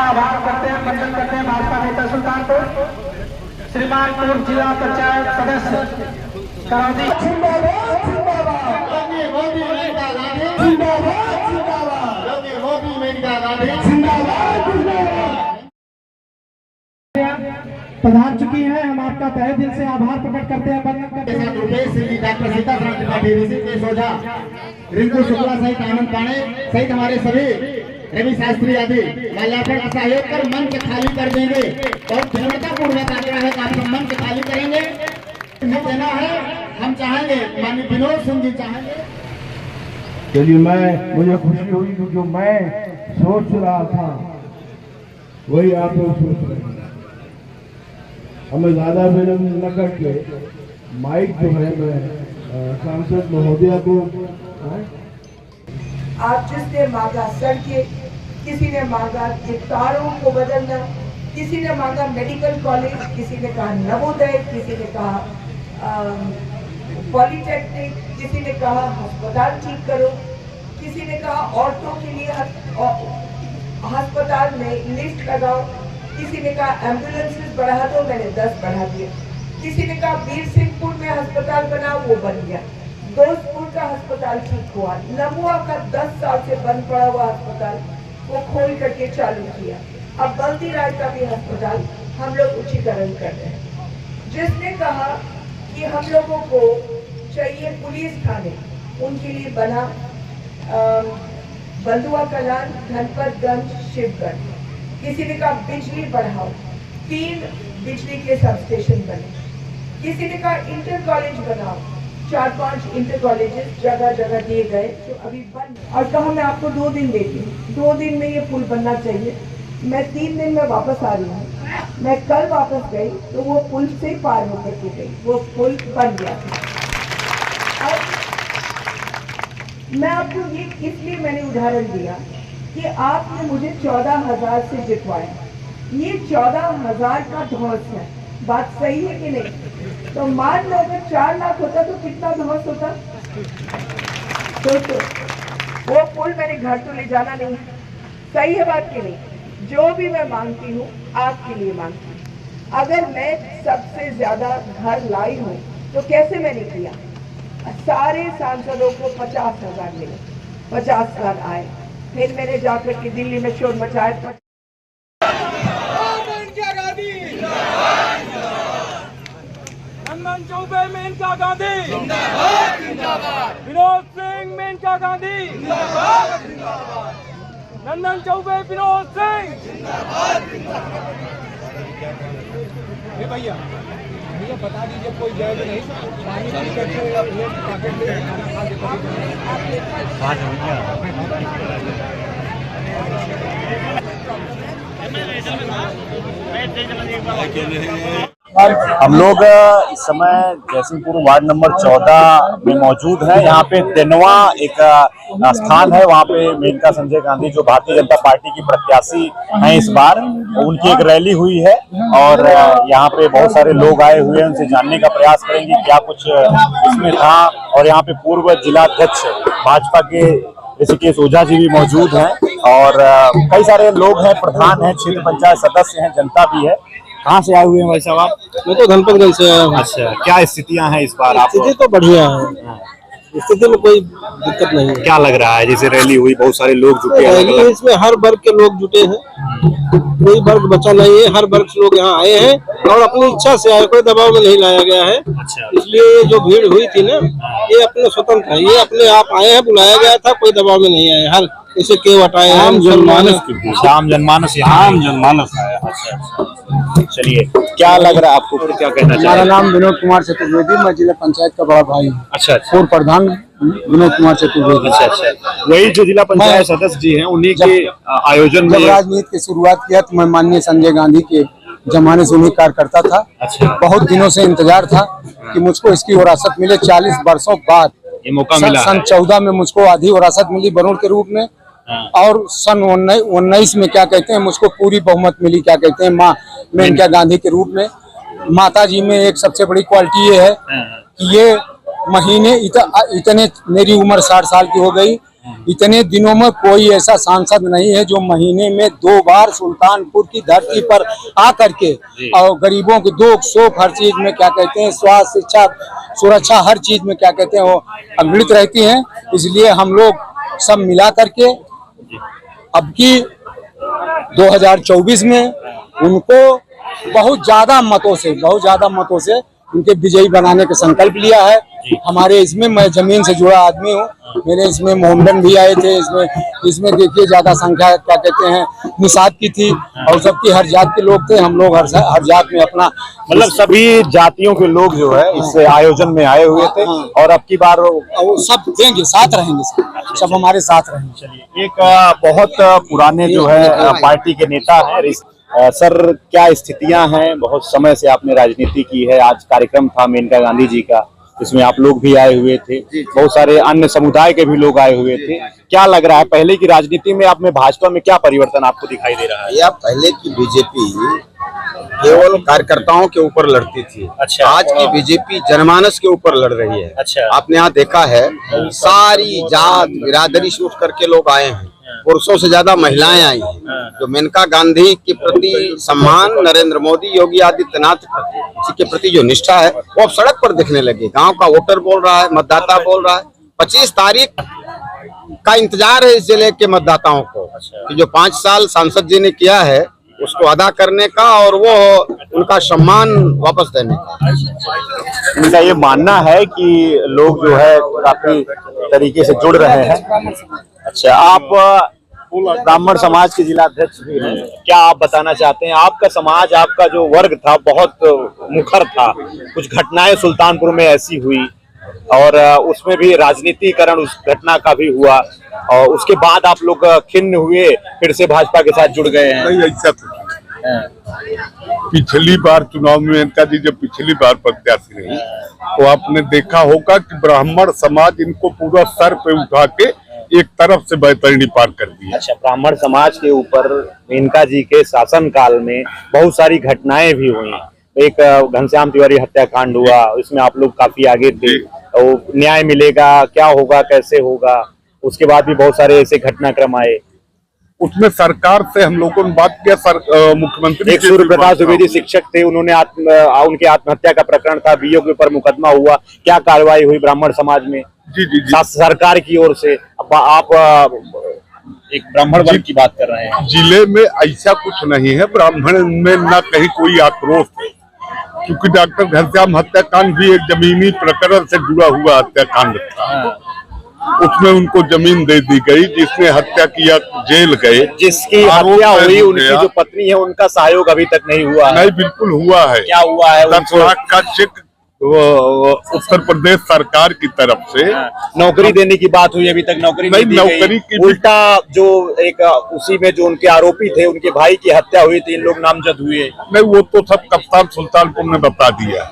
आभार करते हैं, वंदन करते हैं भाजपा नेता सुल्तानपुर श्रीमान पूर्व जिला पंचायत सदस्य करौदी। पधार चुकी हैं, हम आपका तहे दिल से आभार प्रकट करते हैं, वंदन करते हैं। डॉक्टर सीताराम त्रिपाठी, ऋषिकेश ओझा, रिंकू शुक्ला सहित आनंद पांडे सहित हमारे सभी रवि शास्त्री आदि माल्यार्पण का सहयोग कर मन के खाली कर देंगे। बहुत विनम्रता पूर्वक आग्रह है कि आप मन के खाली करेंगे। देना है, हम चाहेंगे माननीय विनोद सिंह जी चाहेंगे। चलिए, मुझे खुशी हुई कि जो मैं सोच रहा था वही आप लोग सोच रहे हैं। हमें ज्यादा विलंब न करके माइक जो है मैं सांसद महोदया को। आप जिसने मांगा सड़कें, किसी ने मांगा गिरफ्तारों को बदलना, किसी ने मांगा मेडिकल कॉलेज, किसी ने कहा नवोदय, किसी ने कहा पॉलिटेक्निक, किसी ने कहा अस्पताल ठीक करो, किसी ने कहा औरतों के लिए अस्पताल में लिफ्ट लगाओ, किसी ने कहा एम्बुलेंसेस बढ़ा दो, मैंने 10 बढ़ा दिए। किसी ने कहा वीर सिंहपुर में अस्पताल बनाओ, वो बन गया। दोस्तपुर का अस्पताल ठीक हुआ। लमुआ का 10 साल से बंद पड़ा हुआ अस्पताल वो खोल करके चालू किया। अब बल्दी राय का भी अस्पताल हम लोग उच्चीकरण कर रहे हैं। जिसने कहा कि हम लोगों को चाहिए पुलिस थाने, उनके लिए बना बंदुआ कलान, धनपतगंज, शिवगढ़। किसी ने कहा बिजली बढ़ाओ, 3 बिजली के सब स्टेशन बने। किसी ने कहा इंटर कॉलेज बनाओ, 4-5 इंटर कॉलेजेस जगह जगह दिए गए जो अभी बन, और कहा मैं आपको 2 दिन देती हूँ, 2 दिन में ये पुल बनना चाहिए। मैं 3 दिन में वापस आ रही हूँ। मैं कल वापस गई तो वो पुल से पार होकर के गई, वो पुल बन गया था। अब मैं आपको ये इसलिए मैंने उदाहरण दिया कि आपने मुझे 14,000 से जितवाया। ये 14,000 का धौंस है, बात सही है कि नहीं? तो मान लो अगर 4 लाख होता तो कितना धौंस होता? सोचो, वो पुल मैंने घर तो ले जाना नहीं है, सही है बात कि नहीं? जो भी मैं मांगती हूँ आपके लिए मांगती हूँ। अगर मैं सबसे ज्यादा घर लाई हूँ तो कैसे मैंने किया? सारे सांसदों को 50,000 मिले, 50,000 आए, फिर मैंने जाकर के दिल्ली में शोर मचाया। नंदन चौबे मेनका गांधी जिंदाबाद, जिंदाबाद। विनोद सिंह मेनका गांधी जिंदाबाद, जिंदाबाद। नंदन चौबे विनोद सिंह जिंदाबाद, जिंदाबाद। ये भैया मुझे बता दीजिए, कोई जाएगा नहीं पानी की हम लोग इस समय जयसिंहपुर वार्ड नंबर 14 में मौजूद है। यहाँ पे 3वां एक स्थान है, वहाँ पे मेनका संजय गांधी जो भारतीय जनता पार्टी की प्रत्याशी हैं इस बार, उनकी एक रैली हुई है और यहाँ पे बहुत सारे लोग आए हुए हैं। उनसे जानने का प्रयास करेंगे क्या कुछ इसमें था। और यहाँ पे पूर्व जिलाध्यक्ष भाजपा के ऋषिकेश ओझा जी भी मौजूद हैं और कई सारे लोग हैं, प्रधान हैं, क्षेत्र पंचायत सदस्य हैं, जनता भी है। कहाँ से आए हुए हैं भाई साहब आप? मैं तो धनपतगंज से आया हूँ। अच्छा, क्या स्थितियां हैं इस बार? आप स्थिति तो बढ़िया है, स्थिति में कोई दिक्कत नहीं है। क्या लग रहा है? जैसे रैली हुई, बहुत सारे लोग जुटे हैं, इसमें हर वर्ग के लोग जुटे हैं, कोई वर्ग बचा नहीं है, हर वर्ग के लोग यहाँ आए हैं और अपनी इच्छा से आए, कोई दबाव में नहीं लाया गया है। अच्छा। इसलिए ये जो भीड़ हुई थी ना, ये अपने स्वतंत्र है, ये अपने आप आए हैं, बुलाया गया था, कोई दबाव में नहीं आए। हर इसे केव हटाए हैं, आम जनमानस आया। अच्छा, चलिए, क्या लग रहा है आपको? क्या कहना चाहिए? हमारा नाम विनोद कुमार चतुर्वेदी, मैं जिला पंचायत का बड़ा भाई हूँ। अच्छा, पूर्व प्रधान विनोद कुमार चतुर्वेदी। अच्छा, वही जो जिला पंचायत सदस्य जी हैं, उन्हीं के आयोजन में जब राजनीति की शुरुआत किया तो मैं माननीय संजय गांधी के जमाने से उन्हीं कार्यकर्ता था। अच्छा। बहुत दिनों से इंतजार था कि मुझको इसकी विरासत मिले। 40 वर्षों बाद ये मौका मिला। सन 14 में मुझको आधी विरासत मिली बरूण के रूप में, और सन 19 में क्या कहते हैं, मुझको पूरी बहुमत मिली, क्या कहते हैं, माँ मेनका गांधी के रूप में। माता जी में एक सबसे बड़ी क्वालिटी ये है कि ये महीने इतने, मेरी उम्र 60 साल की हो गई, इतने दिनों में कोई ऐसा सांसद नहीं है जो महीने में 2 बार सुल्तानपुर की धरती पर आकर के और गरीबों के दुख सुख हर चीज में क्या कहते हैं, स्वास्थ्य शिक्षा सुरक्षा हर चीज में क्या कहते हैं वो अग्रणित रहती हैं। इसलिए हम लोग सब मिला करके अब की 2024 में उनको बहुत ज्यादा मतों से उनके विजयी बनाने का संकल्प लिया है। हमारे इसमें मैं जमीन से जुड़ा आदमी हूँ, मेरे इसमें मोहम्मदन भी आए थे, इसमें देखिए ज्यादा संख्या क्या कहते हैं निषाद की थी और सबकी हर जात के लोग थे। हम लोग हर जात में अपना मतलब सभी जातियों के लोग जो है इस आयोजन में आए हुए थे और अब की बार वो सब देंगे, साथ रहेंगे, सब हमारे साथ रहेंगे। चलिए, एक बहुत पुराने जो है पार्टी के नेता है सर, क्या स्थितियां हैं? बहुत समय से आपने राजनीति की है। आज कार्यक्रम था मेनका गांधी जी का, इसमें आप लोग भी आए हुए थे, बहुत सारे अन्य समुदाय के भी लोग आए हुए थे। क्या लग रहा है पहले की राजनीति में आप में भाजपा में क्या परिवर्तन आपको दिखाई दे रहा है? या पहले की बीजेपी केवल कार्यकर्ताओं के ऊपर लड़ती थी। अच्छा। आज की बीजेपी जनमानस के ऊपर लड़ रही है। अच्छा। आपने यहाँ देखा है सारी जात बिरादरी से उठ करके लोग आए हैं, पुरुषों से ज्यादा महिलाएं आई हैं। जो मेनका गांधी के प्रति सम्मान, नरेंद्र मोदी योगी आदित्यनाथ जी के प्रति जो निष्ठा है वो अब सड़क पर दिखने लगी। गांव का वोटर बोल रहा है, मतदाता बोल रहा है। 25 तारीख का इंतजार है इस जिले के मतदाताओं को कि जो 5 साल सांसद जी ने किया है उसको अदा करने का और वो उनका सम्मान वापस देने का। उनका ये मानना है कि लोग जो है काफी तरीके से जुड़ रहे हैं। अच्छा, आप ब्राह्मण समाज के जिला अध्यक्ष भी हैं, क्या आप बताना चाहते हैं? आपका समाज, आपका जो वर्ग था बहुत मुखर था, कुछ घटनाएं सुल्तानपुर में ऐसी हुई और उसमें भी राजनीतिकरण उस घटना का भी हुआ और उसके बाद आप लोग खिन्न हुए, फिर से भाजपा के साथ जुड़ गए हैं। नहीं, ऐसा पिछली बार चुनाव में मेनका जी जब पिछली बार प्रत्याशी रही तो आपने देखा होगा कि ब्राह्मण समाज इनको पूरा सर पे उठा के एक तरफ से बैतरणी पार कर दिया। अच्छा, ब्राह्मण समाज के ऊपर मेनका जी के शासन काल में बहुत सारी घटनाएं भी हुई। एक घनश्याम तिवारी हत्याकांड हुआ, इसमें आप लोग काफी आगे थे। तो न्याय मिलेगा, क्या होगा, कैसे होगा? उसके बाद भी बहुत सारे ऐसे घटनाक्रम आए। उसमें सरकार से हम लोगों ने बात किया। मुख्यमंत्री एक सूर्य प्रकाश द्विवेदी शिक्षक थे, उन्होंने उनके आत्महत्या का प्रकरण था, बीओ के ऊपर मुकदमा हुआ। क्या कार्रवाई हुई ब्राह्मण समाज में? जी जी जी, सरकार की ओर से। अब आप एक ब्राह्मण वर्ग की बात कर रहे हैं। जिले में ऐसा कुछ नहीं है, ब्राह्मण में न कहीं कोई आक्रोश है, क्योंकि डॉक्टर घनश्याम हत्याकांड भी एक जमीनी प्रकरण से जुड़ा हुआ हत्याकांड था। उसमें उनको जमीन दे दी गई, जिसने हत्या किया जेल गए। जिसकी हत्या हुई उनकी जो पत्नी है उनका सहयोग अभी तक नहीं हुआ है। नहीं, बिल्कुल हुआ है। क्या हुआ है? 10 लाख का चेक उत्तर प्रदेश सरकार की तरफ से नौकरी देने की बात हुई, अभी तक नौकरी नहीं दी नौकरी गई। उल्टा जो एक उसी में जो उनके आरोपी थे, उनके भाई की हत्या हुई थी, इन लोग नामजद हुए। नहीं, वो तो सब कप्तान सुल्तानपुर ने बता दिया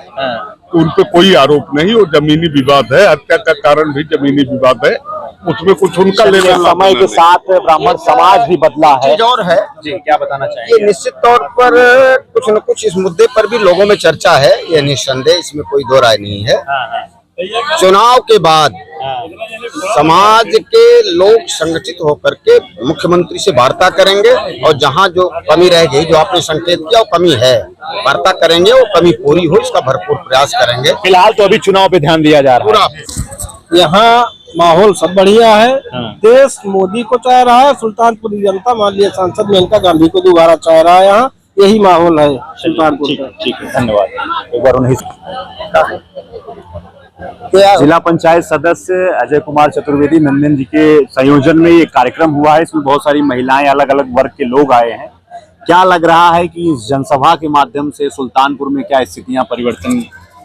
तो उन पे कोई आरोप नहीं। वो जमीनी विवाद है, हत्या का कारण भी जमीनी विवाद है, उसमें कुछ उनका लेना। समय के साथ ब्राह्मण समाज भी बदला है। चीज और है जी, क्या बताना चाहेंगे? ये निश्चित तौर पर कुछ न कुछ इस मुद्दे पर भी लोगों में चर्चा है, ये निस्संदेह, इसमें कोई दो राय नहीं है। चुनाव के बाद समाज के लोग संगठित होकर के मुख्यमंत्री से वार्ता करेंगे और जहां जो कमी रह गई, जो आपने संकेत किया, वो कमी है, वार्ता करेंगे, वो कमी पूरी हो इसका भरपूर प्रयास करेंगे। फिलहाल तो अभी चुनाव पे ध्यान दिया जा रहा है। यहाँ माहौल सब बढ़िया है। देश मोदी को चाह रहा है, सुल्तानपुर जनता माननीय सांसद मेनका गांधी को दोबारा चाह रहा है। यहाँ यही माहौल है सुल्तानपुर का। ठीक है, धन्यवाद। एक बार उन्हें जिला पंचायत सदस्य अजय कुमार चतुर्वेदी नंदन जी के संयोजन में ये कार्यक्रम हुआ है। इसमें बहुत सारी महिलाएं, अलग अलग वर्ग के लोग आए हैं। क्या लग रहा है कि इस जनसभा के माध्यम से सुल्तानपुर में क्या स्थितियां परिवर्तन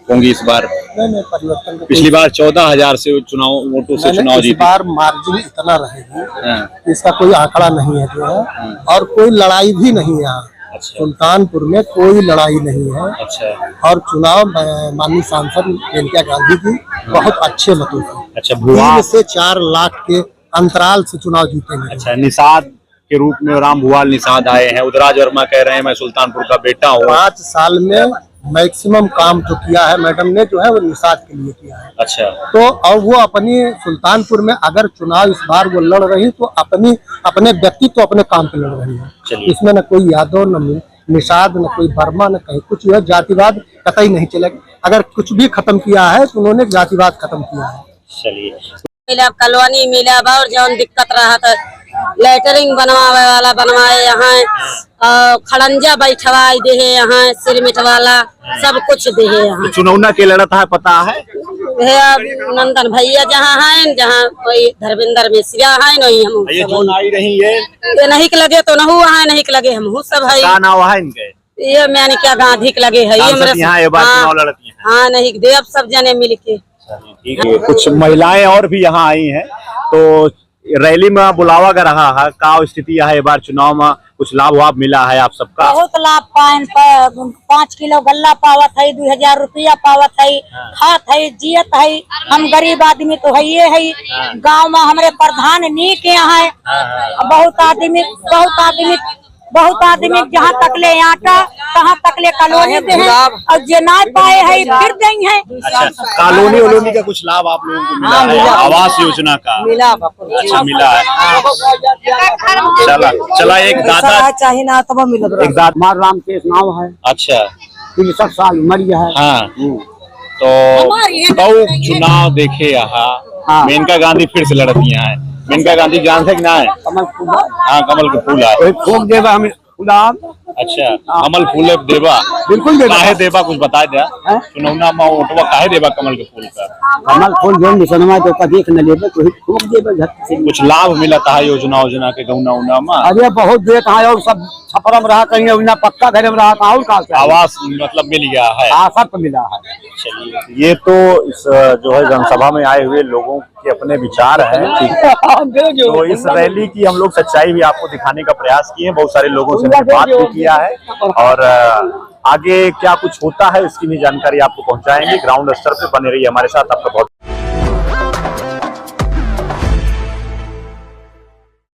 होंगी इस बार? नहीं, परिवर्तन पिछली बार 14,000 से चुनाव वोटों से चुनाव जीते। इस बार मार्जिन इतना रहेगी, इसका कोई आंकड़ा नहीं है यहाँ, और कोई लड़ाई भी नहीं है यहाँ। अच्छा। सुल्तानपुर में कोई लड़ाई नहीं है। अच्छा। और चुनाव माननीय सांसद मेनका गांधी की बहुत अच्छे मतों से, अच्छा, 3 से 4 लाख के अंतराल से चुनाव जीतेंगे। अच्छा, निषाद के रूप में राम भुवाल निषाद आए हैं। उदराज वर्मा कह रहे हैं मैं सुल्तानपुर का बेटा हूँ। 5 साल में मैक्सिमम काम जो किया है मैडम ने जो है वो निषाद के लिए किया है। अच्छा, तो और वो अपनी सुल्तानपुर में अगर चुनाव इस बार वो लड़ रही तो अपने व्यक्तित्व तो अपने काम पे लड़ रही है। इसमें न कोई यादव, न निषाद, न कोई वर्मा, न कहीं कुछ यह जातिवाद कतई नहीं चलेगा। अगर कुछ भी खत्म किया है तो उन्होंने जातिवाद खत्म किया है। चलिए, मिला कॉलोनी मिला और जौन दिक्कत रहा था लेटरिंग बनवावे वाला बनवाए यहाँ, खड़ंजा बैठवाई दे है यहाँ, सिरमिट वाला सब कुछ दे है यहाँ। चुनाव के लड़त है पता है नंदन भैया जहाँ है, जहाँ कोई धर्मेंद्र मिश्रा है, नहीं हम ये जो आई रही है ये नहीं के लगे तो नहु है, नहीं के लगे हम सब है। क्या नाम है इनके? ये मैंने क्या गांधी के लगे है ये मेरे। हाँ नहीं देव सब जने मिल के। ठीक है, कुछ महिलाएं और भी यहाँ आई हैं, तो रैली में बुलावा कर रहा है। का स्थिति है बार चुनाव में कुछ लाभ मिला है आप सबका? बहुत लाभ पाए, 5 किलो गल्ला पावत है, 2000 रुपया पावत है, खात है, जियत है। हम गरीब आदमी तो है ये है। गांव में हमारे प्रधान नीक यहाँ है। बहुत आदमी जहाँ तक ले आटा तहाँ तक ले कॉलोनी दे हैं, और जो ना पाए है फिर देंगे हैं। अच्छा, कॉलोनी का कुछ लाभ आप लोगों को मिला है? आवास योजना का मिला? अच्छा, मिला है। चला एक दादा चाहिए ना तो मिला। एक दादा राम के नाम है। अच्छा, 63 साल उम्र है। हाँ, तो चुनाव देखे यहाँ मेनका गांधी फिर से लड़ती है। मेनका गांधी जानते हैं कि ना है? हाँ, कमल के फूल है। फूल देवा हमें गुलाब। अच्छा, कमल फूल देवा, बिल्कुल काहे देवा कुछ बता दिया? चुनाव में ओटवा काहे देवा कमल के फूल का? कमल फूल जो निशनमा तो कभी न लेबे तो खूब देबे झट से। कुछ लाभ मिला था योजना के गौना उना में? अरे बहुत देत है, और सब छपरम रहा कहीं उना पक्का घर में रहा और का आवास मतलब मिल गया है? हाँ, सब मिला है। चलिए, ये तो इस जो है जनसभा में आए हुए लोगों के अपने विचार हैं। ठीक, तो इस रैली की हम लोग सच्चाई भी आपको दिखाने का प्रयास किए। बहुत सारे लोगों से बात भी किया है, और आगे क्या कुछ होता है इसकी भी जानकारी आपको पहुंचाएंगे। ग्राउंड स्तर पे बने रहिए हमारे साथ। आपका बहुत